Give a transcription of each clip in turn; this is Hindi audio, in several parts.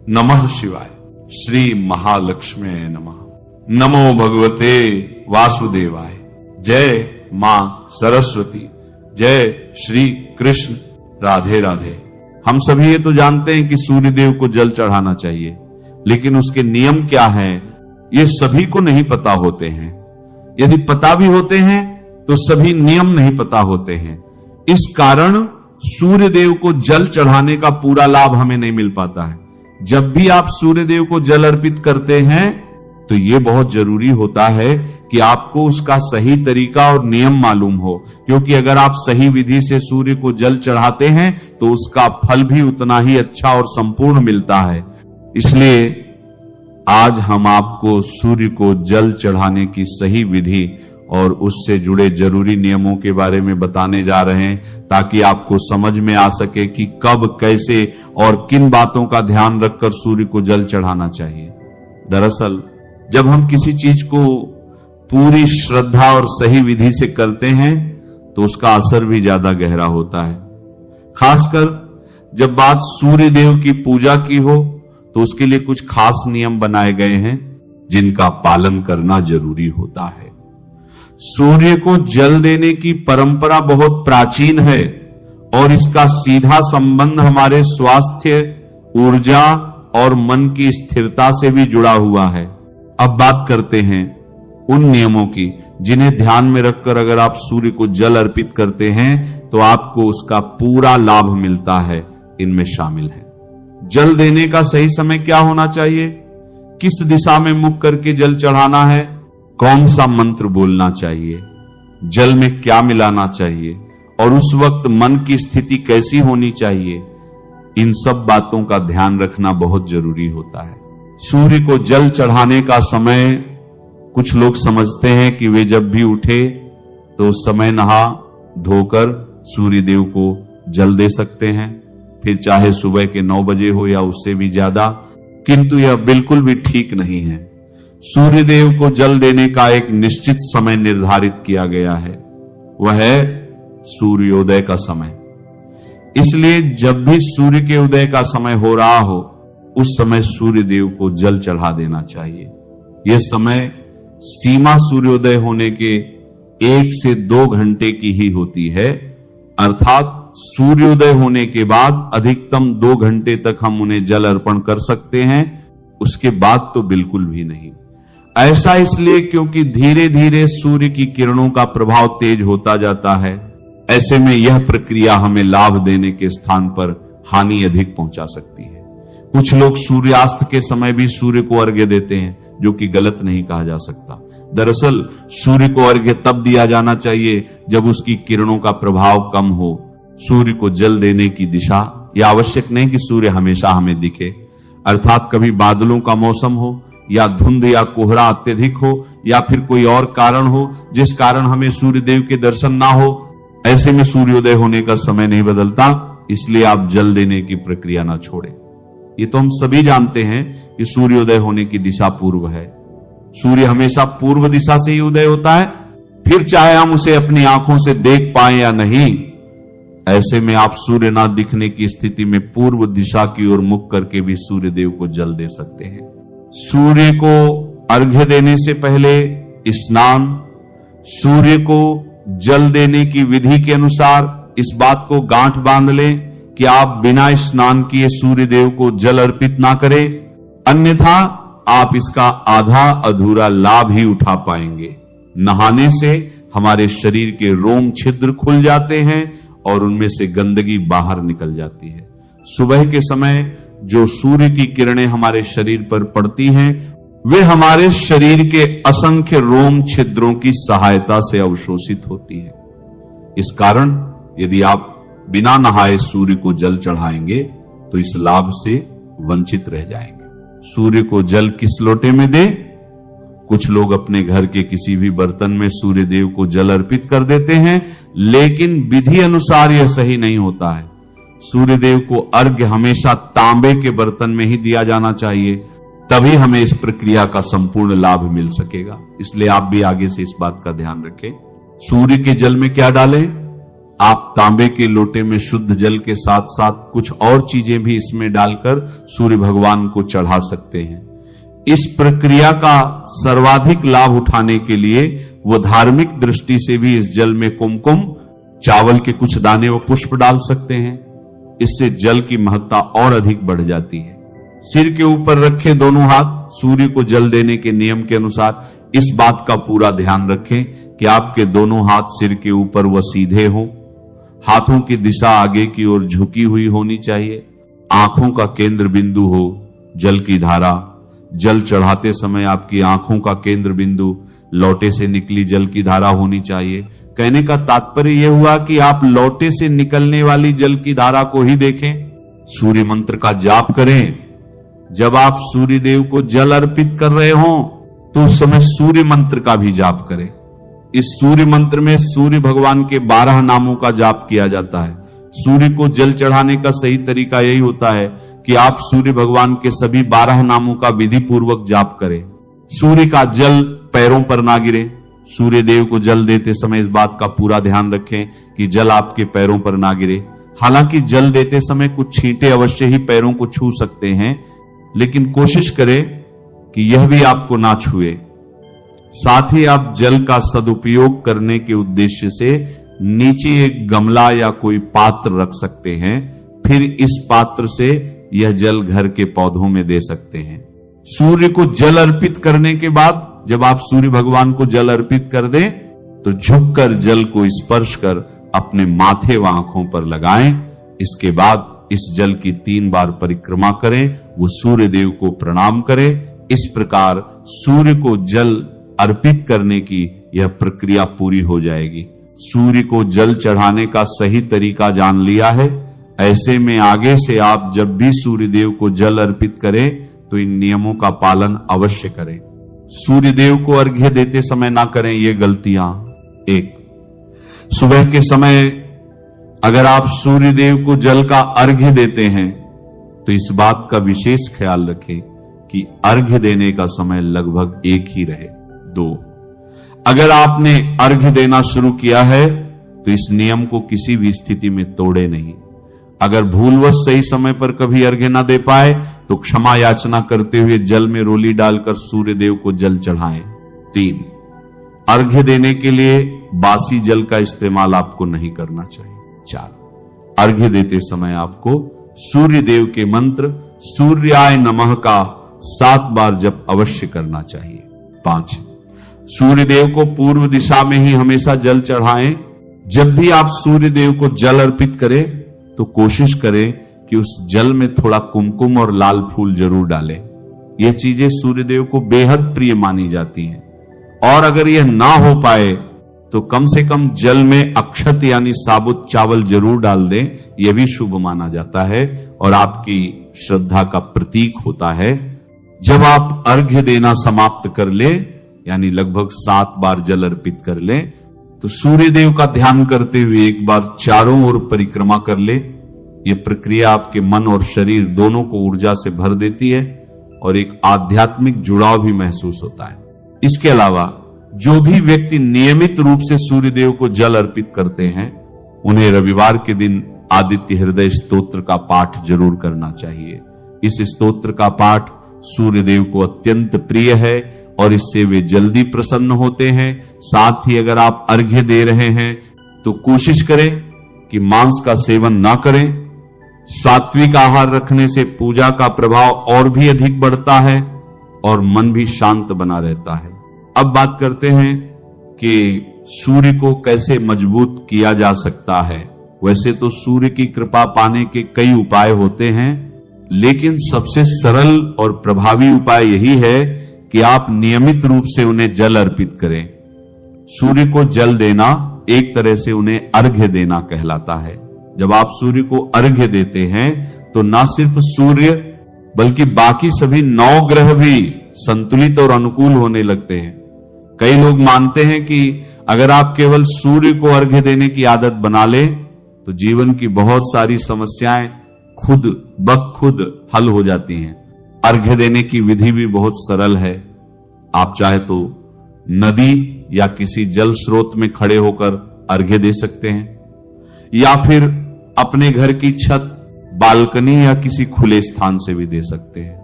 नमः शिवाय। श्री महालक्ष्मी नमः। नमो भगवते वासुदेवाय। जय मां सरस्वती। जय श्री कृष्ण। राधे राधे। हम सभी ये तो जानते हैं कि सूर्यदेव को जल चढ़ाना चाहिए, लेकिन उसके नियम क्या हैं ये सभी को नहीं पता होते हैं। यदि पता भी होते हैं तो सभी नियम नहीं पता होते हैं। इस कारण सूर्यदेव को जल चढ़ाने का पूरा लाभ हमें नहीं मिल पाता है। जब भी आप सूर्यदेव को जल अर्पित करते हैं तो यह बहुत जरूरी होता है कि आपको उसका सही तरीका और नियम मालूम हो, क्योंकि अगर आप सही विधि से सूर्य को जल चढ़ाते हैं तो उसका फल भी उतना ही अच्छा और संपूर्ण मिलता है। इसलिए आज हम आपको सूर्य को जल चढ़ाने की सही विधि और उससे जुड़े जरूरी नियमों के बारे में बताने जा रहे हैं, ताकि आपको समझ में आ सके कि कब, कैसे और किन बातों का ध्यान रखकर सूर्य को जल चढ़ाना चाहिए। दरअसल जब हम किसी चीज को पूरी श्रद्धा और सही विधि से करते हैं तो उसका असर भी ज्यादा गहरा होता है। खासकर जब बात सूर्य देव की पूजा की हो तो उसके लिए कुछ खास नियम बनाए गए हैं जिनका पालन करना जरूरी होता है। सूर्य को जल देने की परंपरा बहुत प्राचीन है और इसका सीधा संबंध हमारे स्वास्थ्य, ऊर्जा और मन की स्थिरता से भी जुड़ा हुआ है। अब बात करते हैं उन नियमों की जिन्हें ध्यान में रखकर अगर आप सूर्य को जल अर्पित करते हैं तो आपको उसका पूरा लाभ मिलता है। इनमें शामिल है जल देने का सही समय क्या होना चाहिए, किस दिशा में मुख करके जल चढ़ाना है, कौन सा मंत्र बोलना चाहिए, जल में क्या मिलाना चाहिए और उस वक्त मन की स्थिति कैसी होनी चाहिए। इन सब बातों का ध्यान रखना बहुत जरूरी होता है। सूर्य को जल चढ़ाने का समय कुछ लोग समझते हैं कि वे जब भी उठे तो उस समय नहा धोकर सूर्य देव को जल दे सकते हैं, फिर चाहे सुबह के 9 बजे हो या उससे भी ज्यादा, किंतु यह बिल्कुल भी ठीक नहीं है। सूर्य देव को जल देने का एक निश्चित समय निर्धारित किया गया है, वह है सूर्योदय का समय। इसलिए जब भी सूर्य के उदय का समय हो रहा हो उस समय सूर्य देव को जल चढ़ा देना चाहिए। यह समय सीमा सूर्योदय होने के 1 से 2 घंटे की ही होती है, अर्थात सूर्योदय होने के बाद अधिकतम 2 घंटे तक हम उन्हें जल अर्पण कर सकते हैं, उसके बाद तो बिल्कुल भी नहीं। ऐसा इसलिए क्योंकि धीरे धीरे सूर्य की किरणों का प्रभाव तेज होता जाता है। ऐसे में यह प्रक्रिया हमें लाभ देने के स्थान पर हानि अधिक पहुंचा सकती है। कुछ लोग सूर्यास्त के समय भी सूर्य को अर्घ्य देते हैं, जो कि गलत नहीं कहा जा सकता। दरअसल सूर्य को अर्घ्य तब दिया जाना चाहिए जब उसकी किरणों का प्रभाव कम हो। सूर्य को जल देने की दिशा यह आवश्यक नहीं कि सूर्य हमेशा हमें दिखे, अर्थात कभी बादलों का मौसम हो या धुंध या कोहरा अत्यधिक हो या फिर कोई और कारण हो जिस कारण हमें सूर्य देव के दर्शन ना हो, ऐसे में सूर्योदय होने का समय नहीं बदलता। इसलिए आप जल देने की प्रक्रिया ना छोड़ें। ये तो हम सभी जानते हैं कि सूर्योदय होने की दिशा पूर्व है। सूर्य हमेशा पूर्व दिशा से ही उदय होता है, फिर चाहे हम उसे अपनी आंखों से देख पाए या नहीं। ऐसे में आप सूर्य ना दिखने की स्थिति में पूर्व दिशा की ओर मुख करके भी सूर्य देव को जल दे सकते हैं। सूर्य को अर्घ्य देने से पहले स्नान, सूर्य को जल देने की विधि के अनुसार इस बात को गांठ बांध लें कि आप बिना स्नान किए सूर्य देव को जल अर्पित ना करें, अन्यथा आप इसका आधा अधूरा लाभ ही उठा पाएंगे। नहाने से हमारे शरीर के रोम छिद्र खुल जाते हैं और उनमें से गंदगी बाहर निकल जाती है। सुबह के समय जो सूर्य की किरणें हमारे शरीर पर पड़ती हैं वे हमारे शरीर के असंख्य रोम छिद्रों की सहायता से अवशोषित होती है। इस कारण यदि आप बिना नहाए सूर्य को जल चढ़ाएंगे तो इस लाभ से वंचित रह जाएंगे। सूर्य को जल किस लोटे में दे? कुछ लोग अपने घर के किसी भी बर्तन में सूर्य देव को जल अर्पित कर देते हैं, लेकिन विधि अनुसार यह सही नहीं होता है। सूर्य देव को अर्घ्य हमेशा तांबे के बर्तन में ही दिया जाना चाहिए, तभी हमें इस प्रक्रिया का संपूर्ण लाभ मिल सकेगा। इसलिए आप भी आगे से इस बात का ध्यान रखें। सूर्य के जल में क्या डालें? आप तांबे के लोटे में शुद्ध जल के साथ साथ कुछ और चीजें भी इसमें डालकर सूर्य भगवान को चढ़ा सकते हैं। इस प्रक्रिया का सर्वाधिक लाभ उठाने के लिए वो धार्मिक दृष्टि से भी इस जल में कुमकुम, चावल के कुछ दाने व पुष्प डाल सकते हैं। इससे जल की महत्ता और अधिक बढ़ जाती है। सिर के ऊपर रखे दोनों हाथ सूर्य को जल देने के नियम के अनुसार इस बात का पूरा ध्यान रखें कि आपके दोनों हाथ सिर के ऊपर व सीधे हों। हाथों की दिशा आगे की ओर झुकी हुई होनी चाहिए। आंखों का केंद्र बिंदु हो जल की धारा। जल चढ़ाते समय आपकी आंखों का केंद्र बिंदु लौटे से निकली जल की धारा होनी चाहिए। कहने का तात्पर्य यह हुआ कि आप लौटे से निकलने वाली जल की धारा को ही देखें। सूर्य मंत्र का जाप करें। जब आप सूर्य देव को जल अर्पित कर रहे हो तो उस समय सूर्य मंत्र का भी जाप करें। इस सूर्य मंत्र में सूर्य भगवान के 12 नामों का जाप किया जाता है। सूर्य को जल चढ़ाने का सही तरीका यही होता है कि आप सूर्य भगवान के सभी 12 नामों का विधि पूर्वक जाप करें। सूर्य का जल पैरों पर ना गिरे। सूर्य देव को जल देते समय इस बात का पूरा ध्यान रखें कि जल आपके पैरों पर ना गिरे। हालांकि जल देते समय कुछ छींटे अवश्य ही पैरों को छू सकते हैं, लेकिन कोशिश करें कि यह भी आपको ना छुए। साथ ही आप जल का सदुपयोग करने के उद्देश्य से नीचे एक गमला या कोई पात्र रख सकते हैं। फिर इस पात्र से यह जल घर के पौधों में दे सकते हैं। सूर्य को जल अर्पित करने के बाद जब आप सूर्य भगवान को जल अर्पित कर दें तो झुककर जल को स्पर्श कर अपने माथे व आंखों पर लगाएं। इसके बाद इस जल की 3 बार परिक्रमा करें। वो सूर्य देव को प्रणाम करें। इस प्रकार सूर्य को जल अर्पित करने की यह प्रक्रिया पूरी हो जाएगी। सूर्य को जल चढ़ाने का सही तरीका जान लिया है। ऐसे में आगे से आप जब भी सूर्य देव को जल अर्पित करें तो इन नियमों का पालन अवश्य करें। सूर्य देव को अर्घ्य देते समय ना करें ये गलतियां। 1, सुबह के समय अगर आप सूर्य देव को जल का अर्घ्य देते हैं तो इस बात का विशेष ख्याल रखें कि अर्घ्य देने का समय लगभग एक ही रहे। 2, अगर आपने अर्घ्य देना शुरू किया है तो इस नियम को किसी भी स्थिति में तोड़े नहीं। अगर भूलवश सही समय पर कभी अर्घ्य ना दे पाए तो क्षमा याचना करते हुए जल में रोली डालकर सूर्य देव को जल चढ़ाएं। 3, अर्घ्य देने के लिए बासी जल का इस्तेमाल आपको नहीं करना चाहिए। 4, अर्घ्य देते समय आपको सूर्य देव के मंत्र सूर्याय नमः का 7 बार जप अवश्य करना चाहिए। 5, सूर्य देव को पूर्व दिशा में ही हमेशा जल चढ़ाएं। जब भी आप सूर्य देव को जल अर्पित करें तो कोशिश करें कि उस जल में थोड़ा कुमकुम और लाल फूल जरूर डालें। यह चीजें सूर्य देव को बेहद प्रिय मानी जाती हैं। और अगर यह ना हो पाए तो कम से कम जल में अक्षत यानी साबुत चावल जरूर डाल दें। यह भी शुभ माना जाता है और आपकी श्रद्धा का प्रतीक होता है। जब आप अर्घ्य देना समाप्त कर ले यानी लगभग 7 बार जल अर्पित कर ले तो सूर्य देव का ध्यान करते हुए एक बार चारों ओर परिक्रमा कर ले। यह प्रक्रिया आपके मन और शरीर दोनों को ऊर्जा से भर देती है और एक आध्यात्मिक जुड़ाव भी महसूस होता है। इसके अलावा जो भी व्यक्ति नियमित रूप से सूर्य देव को जल अर्पित करते हैं उन्हें रविवार के दिन आदित्य हृदय स्तोत्र का पाठ जरूर करना चाहिए। इस स्तोत्र का पाठ सूर्य देव को अत्यंत प्रिय है और इससे वे जल्दी प्रसन्न होते हैं। साथ ही अगर आप अर्घ्य दे रहे हैं तो कोशिश करें कि मांस का सेवन ना करें। सात्विक आहार रखने से पूजा का प्रभाव और भी अधिक बढ़ता है और मन भी शांत बना रहता है। अब बात करते हैं कि सूर्य को कैसे मजबूत किया जा सकता है। वैसे तो सूर्य की कृपा पाने के कई उपाय होते हैं, लेकिन सबसे सरल और प्रभावी उपाय यही है कि आप नियमित रूप से उन्हें जल अर्पित करें। सूर्य को जल देना एक तरह से उन्हें अर्घ्य देना कहलाता है। जब आप सूर्य को अर्घ्य देते हैं तो ना सिर्फ सूर्य बल्कि बाकी सभी 9 ग्रह भी संतुलित और अनुकूल होने लगते हैं। कई लोग मानते हैं कि अगर आप केवल सूर्य को अर्घ्य देने की आदत बना ले तो जीवन की बहुत सारी समस्याएं खुद ब खुद हल हो जाती हैं। अर्घ्य देने की विधि भी बहुत सरल है। आप चाहे तो नदी या किसी जल स्रोत में खड़े होकर अर्घ्य दे सकते हैं। या फिर अपने घर की छत, बालकनी या किसी खुले स्थान से भी दे सकते हैं।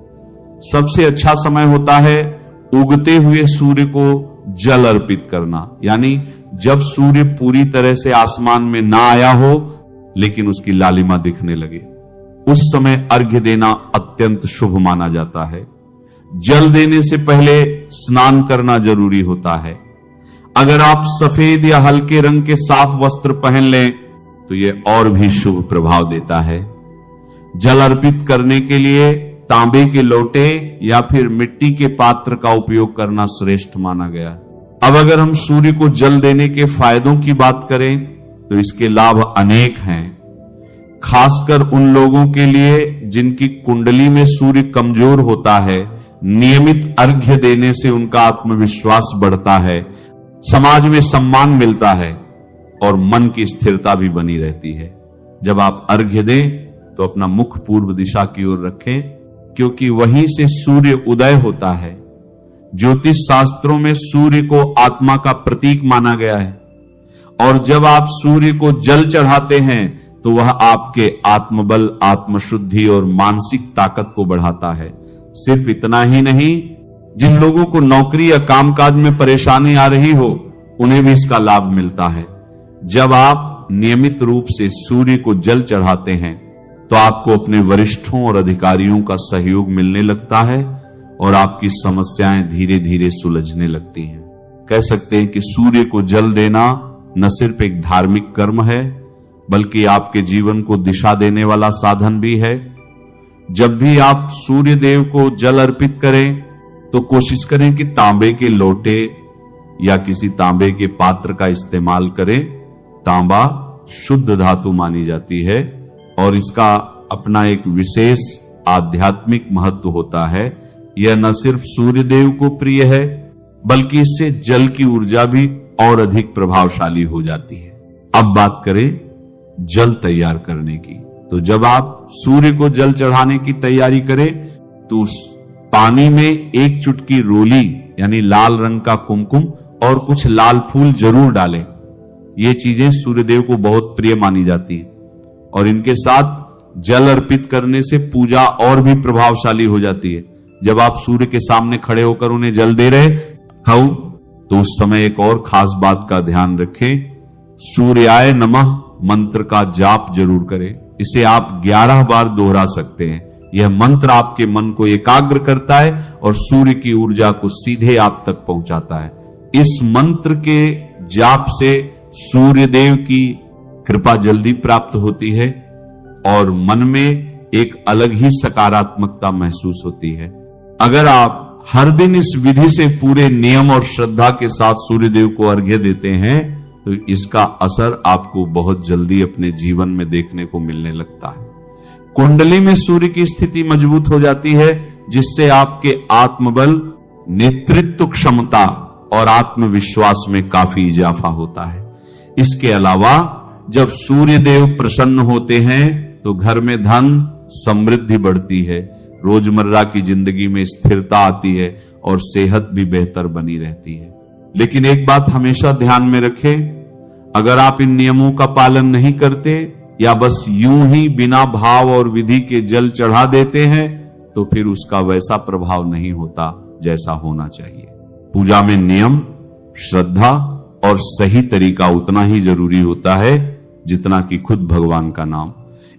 सबसे अच्छा समय होता है उगते हुए सूर्य को जल अर्पित करना, यानी जब सूर्य पूरी तरह से आसमान में ना आया हो लेकिन उसकी लालिमा दिखने लगे, उस समय अर्घ्य देना अत्यंत शुभ माना जाता है। जल देने से पहले स्नान करना जरूरी होता है। अगर आप सफेद या हल्के रंग के साफ वस्त्र पहन लें तो यह और भी शुभ प्रभाव देता है। जल अर्पित करने के लिए तांबे के लोटे या फिर मिट्टी के पात्र का उपयोग करना श्रेष्ठ माना गया। अब अगर हम सूर्य को जल देने के फायदों की बात करें तो इसके लाभ अनेक हैं। खासकर उन लोगों के लिए जिनकी कुंडली में सूर्य कमजोर होता है, नियमित अर्घ्य देने से उनका आत्मविश्वास बढ़ता है, समाज में सम्मान मिलता है और मन की स्थिरता भी बनी रहती है। जब आप अर्घ्य दें तो अपना मुख पूर्व दिशा की ओर रखें, क्योंकि वहीं से सूर्य उदय होता है। ज्योतिष शास्त्रों में सूर्य को आत्मा का प्रतीक माना गया है और जब आप सूर्य को जल चढ़ाते हैं तो वह आपके आत्मबल, आत्मशुद्धि और मानसिक ताकत को बढ़ाता है। सिर्फ इतना ही नहीं, जिन लोगों को नौकरी या कामकाज में परेशानी आ रही हो उन्हें भी इसका लाभ मिलता है। जब आप नियमित रूप से सूर्य को जल चढ़ाते हैं तो आपको अपने वरिष्ठों और अधिकारियों का सहयोग मिलने लगता है और आपकी समस्याएं धीरे धीरे सुलझने लगती हैं। कह सकते हैं कि सूर्य को जल देना न सिर्फ एक धार्मिक कर्म है बल्कि आपके जीवन को दिशा देने वाला साधन भी है। जब भी आप सूर्य देव को जल अर्पित करें तो कोशिश करें कि तांबे के लोटे या किसी तांबे के पात्र का इस्तेमाल करें। तांबा शुद्ध धातु मानी जाती है और इसका अपना एक विशेष आध्यात्मिक महत्व होता है। यह न सिर्फ सूर्य देव को प्रिय है बल्कि इससे जल की ऊर्जा भी और अधिक प्रभावशाली हो जाती है। अब बात करें जल तैयार करने की, तो जब आप सूर्य को जल चढ़ाने की तैयारी करें तो उस पानी में एक चुटकी रोली यानी लाल रंग का कुमकुम और कुछ लाल फूल जरूर डालें। ये चीजें सूर्यदेव को बहुत प्रिय मानी जाती है और इनके साथ जल अर्पित करने से पूजा और भी प्रभावशाली हो जाती है। जब आप सूर्य के सामने खड़े होकर उन्हें जल दे रहे हो तो उस समय एक और खास बात का ध्यान रखें। सूर्याय नमः मंत्र का जाप जरूर करें। इसे आप 11 बार दोहरा सकते हैं। यह मंत्र आपके मन को एकाग्र करता है और सूर्य की ऊर्जा को सीधे आप तक पहुंचाता है। इस मंत्र के जाप से सूर्य देव की कृपा जल्दी प्राप्त होती है और मन में एक अलग ही सकारात्मकता महसूस होती है। अगर आप हर दिन इस विधि से पूरे नियम और श्रद्धा के साथ सूर्य देव को अर्घ्य देते हैं तो इसका असर आपको बहुत जल्दी अपने जीवन में देखने को मिलने लगता है। कुंडली में सूर्य की स्थिति मजबूत हो जाती है जिससे आपके आत्मबल, नेतृत्व क्षमता और आत्मविश्वास में काफी इजाफा होता है। इसके अलावा जब सूर्य देव प्रसन्न होते हैं तो घर में धन समृद्धि बढ़ती है, रोजमर्रा की जिंदगी में स्थिरता आती है और सेहत भी बेहतर बनी रहती है। लेकिन एक बात हमेशा ध्यान में रखें, अगर आप इन नियमों का पालन नहीं करते या बस यूं ही बिना भाव और विधि के जल चढ़ा देते हैं तो फिर उसका वैसा प्रभाव नहीं होता जैसा होना चाहिए। पूजा में नियम, श्रद्धा और सही तरीका उतना ही जरूरी होता है जितना कि खुद भगवान का नाम।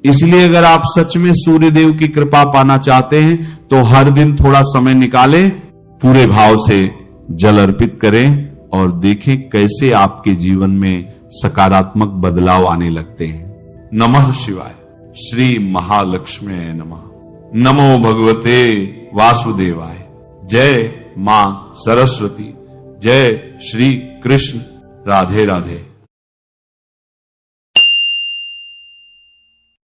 इसलिए अगर आप सच में सूर्य देव की कृपा पाना चाहते हैं तो हर दिन थोड़ा समय निकालें, पूरे भाव से जल अर्पित करें और देखें कैसे आपके जीवन में सकारात्मक बदलाव आने लगते हैं। नमः शिवाय। श्री महालक्ष्मी नमः। नमो भगवते वासुदेवाय। जय मां सरस्वती। जय श्री कृष्ण। राधे राधे।